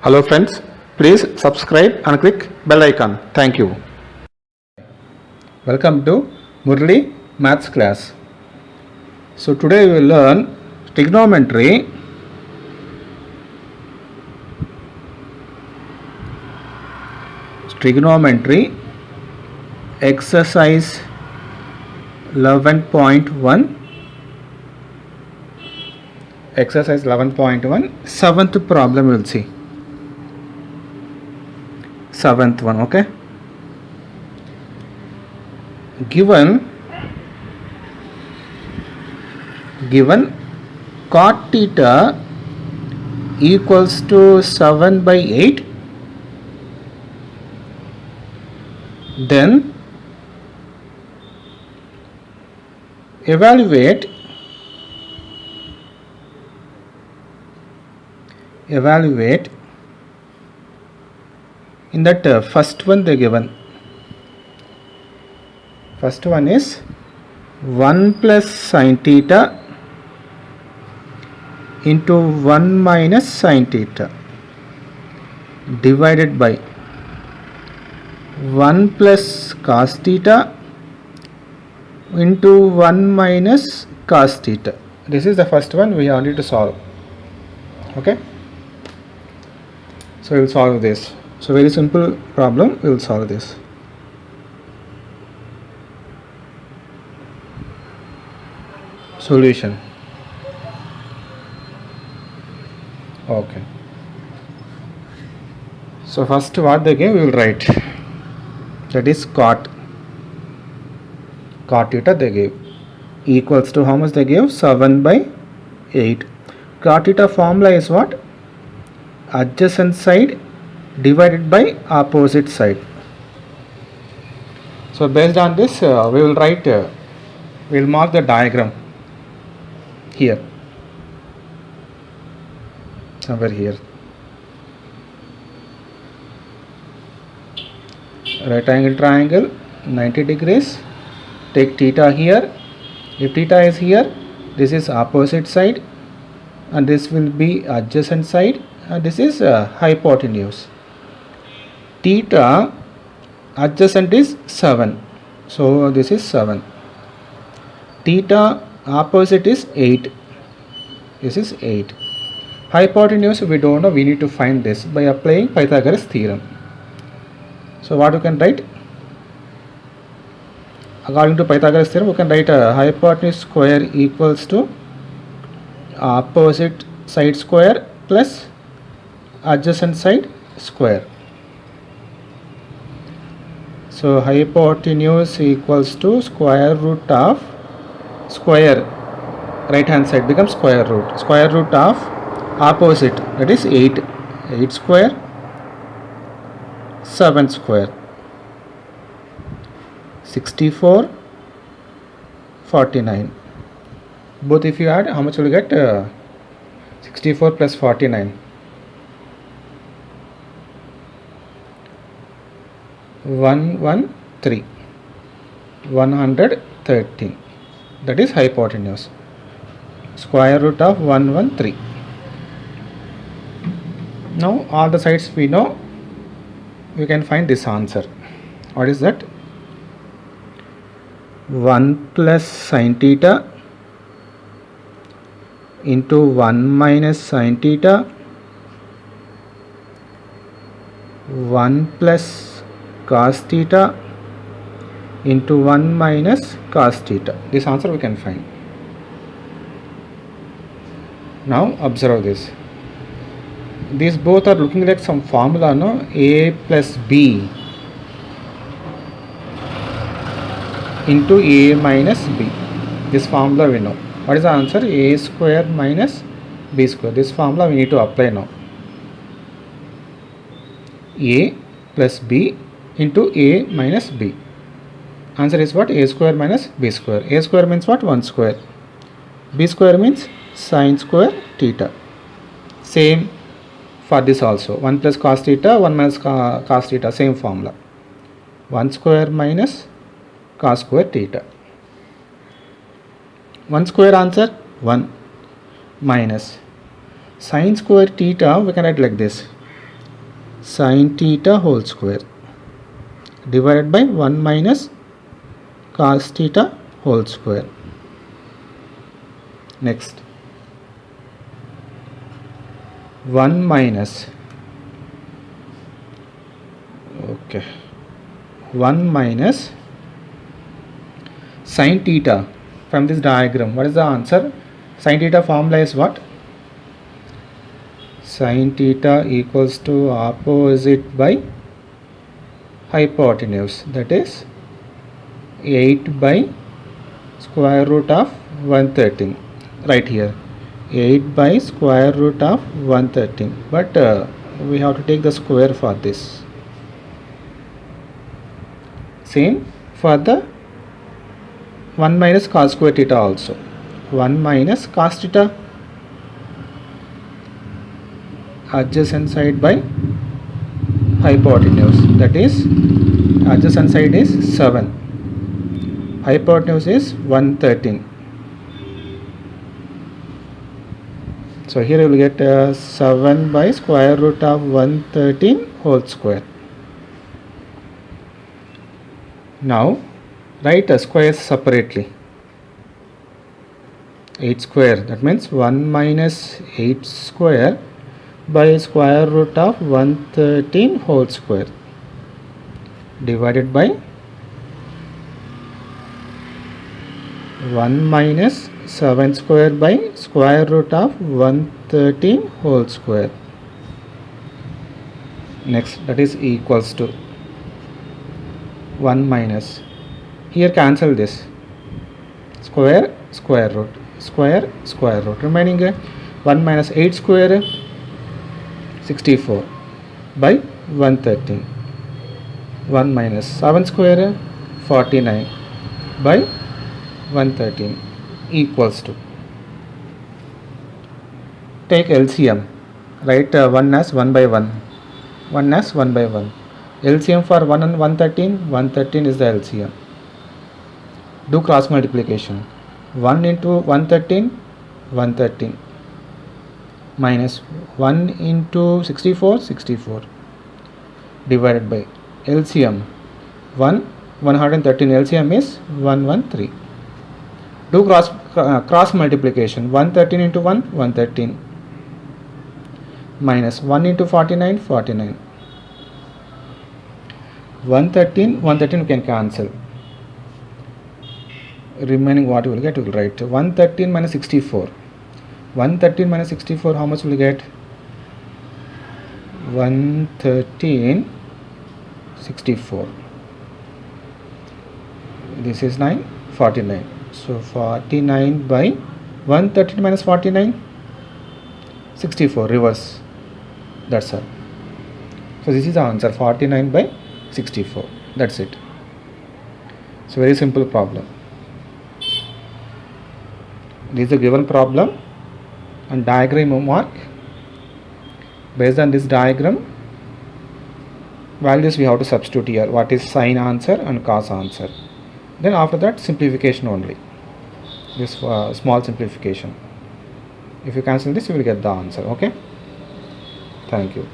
Hello friends, please subscribe and click bell icon. Thank you. Welcome to Murli Maths class. So today we will learn trigonometry. Trigonometry exercise 11.1. Exercise 11.1, seventh problem we will see. Seventh one, okay. Given cot theta equals to 7 by 8, then evaluate in that first one they given. First one is 1 plus sin theta into 1 minus sin theta divided by 1 plus cos theta into 1 minus cos theta. This is the first one we need to solve. Okay. So we will solve this. So very simple problem, we will solve this. Solution. Okay. So first what they gave we will write. That is cot theta they gave equals to how much they gave? 7 by 8. Cot theta formula is what? Adjacent side divided by opposite side. So based on this we will write, we will mark the diagram here, somewhere here. Right angle triangle, 90 degrees. Take theta here. If theta is here, this is opposite side and this will be adjacent side, and this is hypotenuse. Theta adjacent is 7, so this is 7. Theta opposite is 8, this is 8. Hypotenuse we don't know, we need to find this by applying Pythagoras theorem. So what you can write? According to Pythagoras theorem, we can write hypotenuse square equals to opposite side square plus adjacent side square. So hypotenuse equals to square root of square, right hand side becomes square root of opposite, that is 8 square, 7 square, 64, 49. Both if you add, how much will you get? 64 plus 49. 113. 113. That is hypotenuse. Square root of 113. Now all the sides we know, you can find this answer. What is that? 1 plus sin theta into 1 minus sin theta, 1 plus cos theta into 1 minus cos theta. This answer we can find. Now observe this. These both are looking like some formula, no? A plus B into A minus B. This formula we know. What is the answer? A square minus B square. This formula we need to apply now. A plus B into A minus B. Answer is what? A square minus B square. A square means what? 1 square. B square means sin square theta. Same for this also. 1 plus cos theta, 1 minus cos theta. Same formula. 1 square minus cos square theta. 1 square answer 1 minus sin square theta, we can write like this. sin theta whole square divided by 1 minus cos theta whole square. Next, 1 minus 1 minus sin theta. From this diagram, what is the answer? Sin theta formula is what? Sin theta equals to opposite by hypotenuse, that is 8 by square root of 113. Right here, 8 by square root of 113, but we have to take the square for this. Same for the 1 minus cos square theta also. 1 minus cos theta adjacent side by hypotenuse, that is adjacent side is 7, hypotenuse is 113. So here you will get 7 by square root of 113 whole square. Now write a squares separately. 8 square, that means 1 minus 8 square by square root of 113 whole square divided by 1 minus 7 square by square root of 113 whole square. Next, that is equals to 1 minus, here cancel this, square square root, square square root, remaining 1 minus 8 square 64 by 113, 1 minus 7 square 49 by 113 equals to, take LCM, write 1 as 1 by 1, 1 as 1 by 1, LCM for 1 and 113, 113 is the LCM. Do cross multiplication, 1 into 113, 113 minus 1 into 64, 64 divided by LCM 113, LCM is 113. Do cross multiplication, 113 into 1, 113 minus 1 into 49, 49. 113 we can cancel, remaining what you will get, you will write 113 minus 64, 113 minus 64, how much will you get? 113 64, this is 9, 49, so 49 by 113 minus 49, 64, reverse, that's all. So this is the answer, 49 by 64, that's it. It's a very simple problem. This is a given problem and diagram mark. Based on this diagram, values we have to substitute here, what is sine answer and cos answer. Then after that, simplification only, this small simplification. If you cancel this, you will get the answer. Okay, thank you.